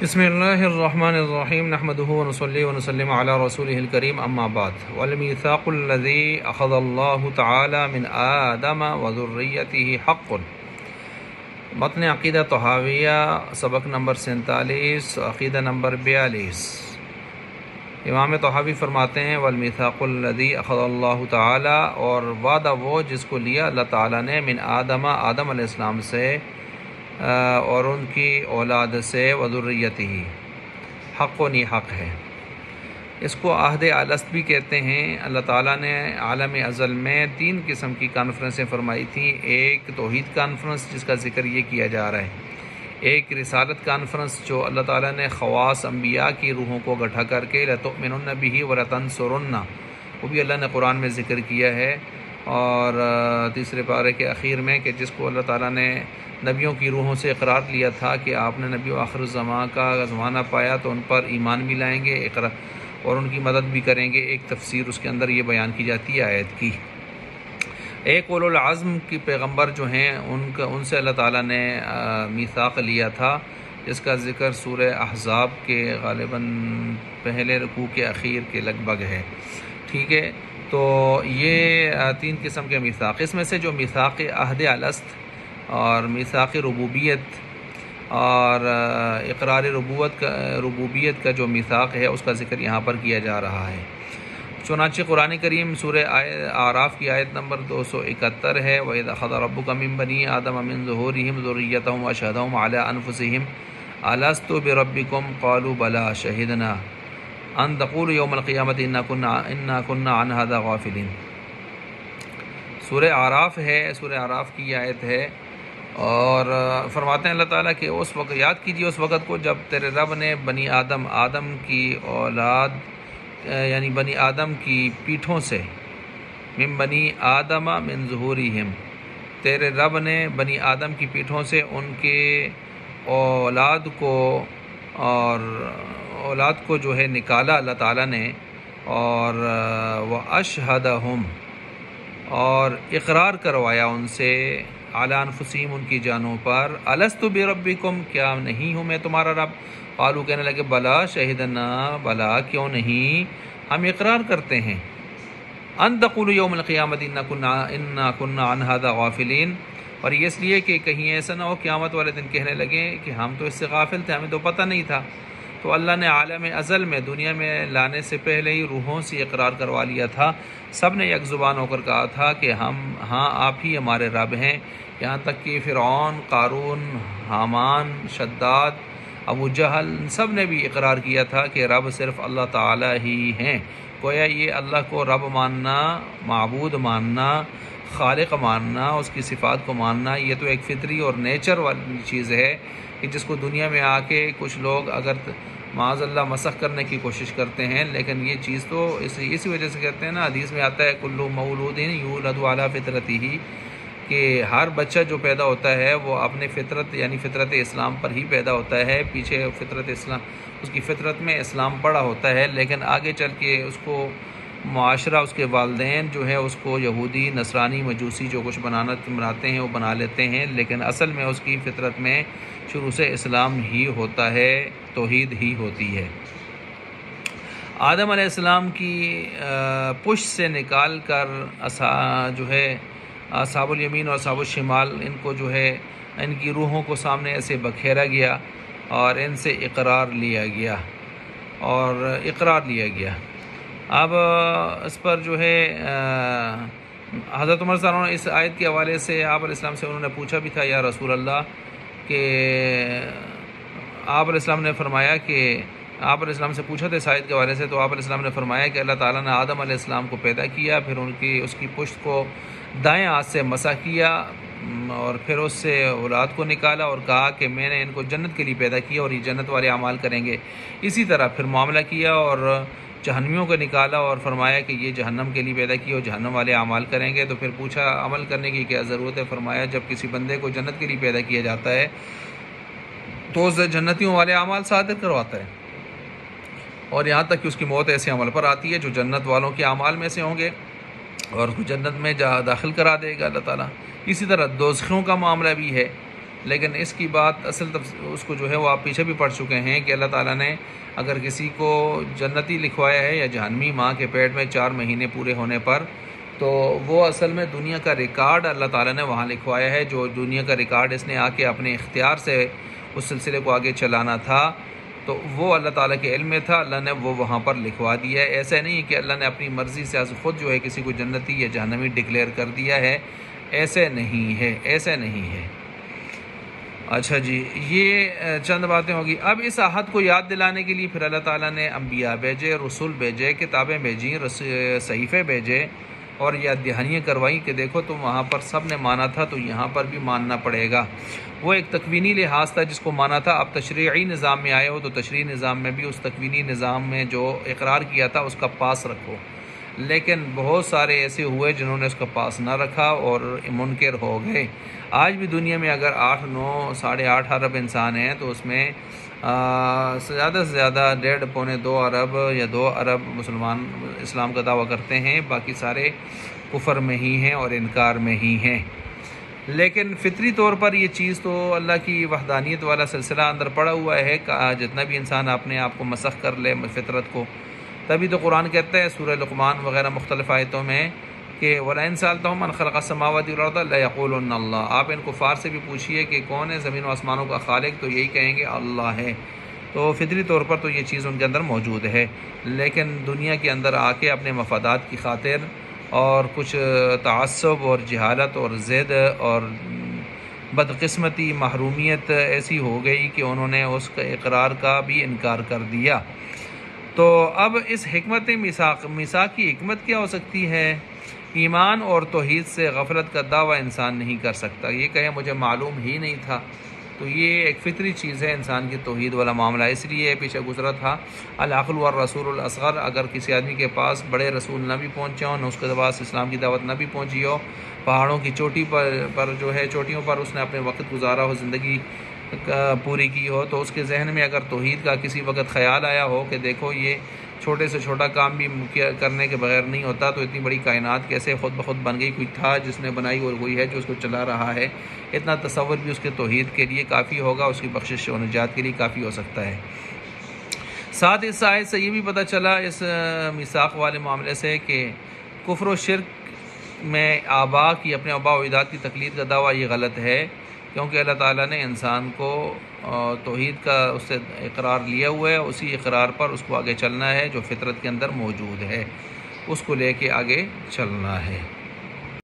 بسم اللہ الرحمن الرحیم نحمده ونصلی ونسلم علی رسوله الکریم اما بعد والمیثاق الذی اخذ اللہ تعالی من آدم وذریته حق۔ متن عقیدہ طحاویہ سبق نمبر 47 عقیدہ نمبر 42۔ امام طحاوی فرماتے ہیں والمیثاق الذی اخذ اللہ تعالی، اور وعدہ وہ جس کو لیا اللہ تعالیٰ نے من آدم علیہ السلام سے اور ان کی اولاد سے وذریتہ، حق و حق ہے۔ اس کو عہد الست بھی کہتے ہیں۔ اللہ تعالیٰ نے عالم ازل میں 3 قسم کی کانفرنسیں فرمائی تھیں۔ ایک توحید کانفرنس جس کا ذکر یہ کیا جا رہا ہے، ایک رسالت کانفرنس جو اللہ تعالیٰ نے خواص انبیاء کی روحوں کو گٹھا کر کے لَتُؤْمِنُنَّ بِهِ وَلَتَنْصُرُنَّ، وہ بھی اللہ نے قرآن میں ذکر کیا ہے۔ اور تیسرے پارے کے اخیر میں کہ جس کو اللہ تعالیٰ نے نبیوں کی روحوں سے اقرار لیا تھا کہ آپ نے نبی آخر الزمان کا زمانہ پایا تو ان پر ایمان بھی لائیں گے اور ان کی مدد بھی کریں گے۔ ایک تفسیر اس کے اندر یہ بیان کی جاتی ہے آیت کی۔ ایک اولو العزم کی پیغمبر جو ہیں ان سے اللہ تعالیٰ نے میثاق لیا تھا، جس کا ذکر سورہ احزاب کے غالباً پہلے رکوع کے اخیر کے لگ بھگ ہے، ٹھیک ہے۔ تو یہ 3 قسم کے میثاق، اس میں سے جو میثاق عہد الست اور میثاق ربوبیت اور اقرار ربوبیت کا جو میثاق ہے اس کا ذکر یہاں پر کیا جا رہا ہے۔ چنانچہ قرآن کریم سورہ اعراف کی آیت نمبر 271 ہے، وَإِذْ أَخَذَ رَبُّكَ مِن بَنِي آدَمَ مِن ظُهُورِهِمْ ذُرِّيَّتَهُمْ وَأَشْهَدَهُمْ عَلَىٰ أَنفُسِهِمْ أَلَسْتُ بِرَبِّكُمْ قَالُوا بَلَىٰ شَهِدْنَا أَن تَقُولُوا يَوْمَ الْقِيَامَةِ إِنَّا كُنَّا عَنْ هَٰذَا غَافِلِينَ۔ سورہ اعراف ہے، سورہ اعراف کی آیت ہے، اور فرماتے ہیں اللہ تعالیٰ کہ اس وقت یاد کیجیے اس وقت کو جب تیرے رب نے بنی آدم کی اولاد یعنی بنی آدم کی پیٹھوں سے، من بنی آدم من ظہورہم، تیرے رب نے بنی آدم کی پیٹھوں سے ان کے اولاد کو جو ہے نکالا اللہ تعالیٰ نے، اور وَأَشْهَدَهُمْ، اور اقرار کروایا ان سے، علی انفسہم، ان کی جانوں پر، الست بربکم، کیا نہیں ہوں میں تمہارا رب؟ قالوا، کہنے لگے، بلا شہدنا، بلا کیوں نہیں، ہم اقرار کرتے ہیں، ان تقولوا یوم القیامت انا کنا عن ھذا غافلین، اور یہ اس لیے کہ کہیں ایسا نہ ہو قیامت والے دن کہنے لگے کہ ہم تو اس سے غافل تھے، ہمیں تو پتہ نہیں تھا۔ تو اللہ نے عالم ازل میں دنیا میں لانے سے پہلے ہی روحوں سے اقرار کروا لیا تھا، سب نے یک زبان ہو کر کہا تھا کہ ہاں آپ ہی ہمارے رب ہیں، یہاں تک کہ فرعون، قارون، حامان، شداد، ابو جہل، سب نے بھی اقرار کیا تھا کہ رب صرف اللہ تعالیٰ ہی ہیں۔ گویا یہ اللہ کو رب ماننا، معبود ماننا، خالق ماننا، اس کی صفات کو ماننا، یہ تو ایک فطری اور نیچر والی چیز ہے کہ جس کو دنیا میں آ کے کچھ لوگ اگر معاذ اللہ مسخ کرنے کی کوشش کرتے ہیں، لیکن یہ چیز تو اسی وجہ سے کہتے ہیں نا، حدیث میں آتا ہے کل مولود یولد علی فطرتہ، کہ ہر بچہ جو پیدا ہوتا ہے وہ اپنے فطرت یعنی فطرت اسلام پر ہی پیدا ہوتا ہے، پیچھے فطرت اسلام، اس کی فطرت میں اسلام پڑا ہوتا ہے، لیکن آگے چل کے اس کو معاشرہ، اس کے والدین جو ہے اس کو یہودی، نصرانی، مجوسی جو کچھ بناتے ہیں وہ بنا لیتے ہیں، لیکن اصل میں اس کی فطرت میں شروع سے اسلام ہی ہوتا ہے، توحید ہی ہوتی ہے۔ آدم علیہ السلام کی پشت سے نکال کر جو ہے اصحاب الیمین اور اصحاب الشمال، ان کو جو ہے ان کی روحوں کو سامنے ایسے بکھیرا گیا اور ان سے اقرار لیا گیا۔ اب اس پر جو ہے حضرت عمر صلی اللہ علیہ وسلم اس آیت کے حوالے سے آپ علیہ السلام سے انہوں نے پوچھا بھی تھا، یا رسول اللہ، کہ آپ علیہ السلام نے فرمایا کہ آپ علیہ السلام سے پوچھا تھا اس آیت کے حوالے سے، تو آپ علیہ السلام نے فرمایا کہ اللہ تعالیٰ نے آدم علیہ السلام کو پیدا کیا، پھر اس کی پشت کو دائیں ہاتھ سے مسح کیا، اور پھر اس سے اولاد کو نکالا اور کہا کہ میں نے ان کو جنت کے لیے پیدا کیا اور یہ جنت والے اعمال کریں گے۔ اسی طرح پھر معاملہ کیا اور جہنمیوں کو نکالا اور فرمایا کہ یہ جہنم کے لیے پیدا کیا اور جہنم والے اعمال کریں گے۔ تو پھر پوچھا عمل کرنے کی کیا ضرورت ہے؟ فرمایا جب کسی بندے کو جنت کے لیے پیدا کیا جاتا ہے تو اس جنتیوں والے اعمال صادر کرواتا ہے، اور یہاں تک کہ اس کی موت ایسے عمل پر آتی ہے جو جنت والوں کے اعمال میں سے ہوں گے، اور اس کو جنت میں داخل کرا دے گا اللہ تعالیٰ۔ اسی طرح دوزخیوں کا معاملہ بھی ہے، لیکن اس کی بات اصل اس کو جو ہے وہ آپ پیچھے بھی پڑھ چکے ہیں کہ اللہ تعالیٰ نے اگر کسی کو جنتی لکھوایا ہے یا جہنمی ماں کے پیٹ میں 4 مہینے پورے ہونے پر، تو وہ اصل میں دنیا کا ریکارڈ اللہ تعالیٰ نے وہاں لکھوایا ہے، جو دنیا کا ریکارڈ اس نے آ کے اپنے اختیار سے اس سلسلے کو آگے چلانا تھا، تو وہ اللہ تعالیٰ کے علم میں تھا، اللہ نے وہ وہاں پر لکھوا دیا ہے۔ ایسا نہیں کہ اللہ نے اپنی مرضی سے خود جو ہے کسی کو جنتی یا جہنمی ڈکلیئر کر دیا ہے، ایسے نہیں ہے، ایسے نہیں ہے۔ اچھا جی، یہ چند باتیں ہوگی۔ اب اس عہد کو یاد دلانے کے لیے پھر اللہ تعالیٰ نے انبیاء بھیجے، رسول بھیجے، کتابیں بھیجیں، صحیفے بھیجے اور یاد دہانیاں کروائیں کہ دیکھو تم وہاں پر سب نے مانا تھا تو یہاں پر بھی ماننا پڑے گا۔ وہ ایک تکوینی لحاظ تھا جس کو مانا تھا، اب تشریعی نظام میں آئے ہو تو تشریعی نظام میں بھی اس تکوینی نظام میں جو اقرار کیا تھا اس کا پاس رکھو۔ لیکن بہت سارے ایسے ہوئے جنہوں نے اس کا پاس نہ رکھا اور منکر ہو گئے۔ آج بھی دنیا میں اگر 8، 9، 8.5 ارب انسان ہیں تو اس میں زیادہ سے زیادہ 1.5، 2 ارب یا 2 ارب مسلمان اسلام کا دعویٰ کرتے ہیں، باقی سارے کفر میں ہی ہیں اور انکار میں ہی ہیں۔ لیکن فطری طور پر یہ چیز تو اللہ کی وحدانیت والا سلسلہ اندر پڑا ہوا ہے کہ جتنا بھی انسان اپنے آپ کو مسخ کر لے فطرت کو، تبھی تو قرآن کہتا ہے سورہ لقمان وغیرہ مختلف آیتوں میں کہ وَلَئِن سَأَلْتَهُم مَّن خَلَقَ السَّمَاوَاتِ وَالْأَرْضَ لَيَقُولُنَّ اللَّهُ۔ آپ ان کفار سے بھی پوچھئے کہ کون ہے زمین و آسمانوں کا خالق، تو یہی کہیں گے اللہ ہے۔ تو فطری طور پر تو یہ چیز ان کے اندر موجود ہے، لیکن دنیا کے اندر آ کے اپنے مفادات کی خاطر اور کچھ تعصب اور جہالت اور ضد اور بدقسمتی محرومیت ایسی ہو گئی کہ انہوں نے اس کا اقرار کا بھی انکار کر دیا۔ تو اب اس حکمت میثاق کی حکمت کیا ہو سکتی ہے؟ ایمان اور توحید سے غفلت کا دعویٰ انسان نہیں کر سکتا۔ یہ کہے مجھے معلوم ہی نہیں تھا، تو یہ ایک فطری چیز ہے انسان کی توحید والا معاملہ۔ اس لیے پیچھے گزرا تھا العقل والرسول الاصغر، اگر کسی آدمی کے پاس بڑے رسول نہ بھی پہنچے ہوں، نہ اس کے پاس اسلام کی دعوت نہ بھی پہنچی ہو، پہاڑوں کی چوٹی پر جو ہے چوٹیوں پر اس نے اپنے وقت گزارا ہو، زندگی پوری کی ہو، تو اس کے ذہن میں اگر توحید کا کسی وقت خیال آیا ہو کہ دیکھو یہ چھوٹے سے چھوٹا کام بھی کرنے کے بغیر نہیں ہوتا، تو اتنی بڑی کائنات کیسے خود بخود بن گئی، کوئی تھا جس نے بنائی اور وہی ہے جو اس کو چلا رہا ہے، اتنا تصور بھی اس کے توحید کے لیے کافی ہوگا، اس کی بخشش و نجات کے لیے کافی ہو سکتا ہے۔ ساتھ اس آیت سے یہ بھی پتہ چلا اس میثاق والے معاملے سے کہ کفر و شرک میں آبا کی، اپنے آبا و اجداد کی تقلید کا دعویٰ یہ غلط ہے، کیونکہ اللہ تعالیٰ نے انسان کو توحید کا اس سے اقرار لیا ہوا ہے، اسی اقرار پر اس کو آگے چلنا ہے، جو فطرت کے اندر موجود ہے اس کو لے کے آگے چلنا ہے۔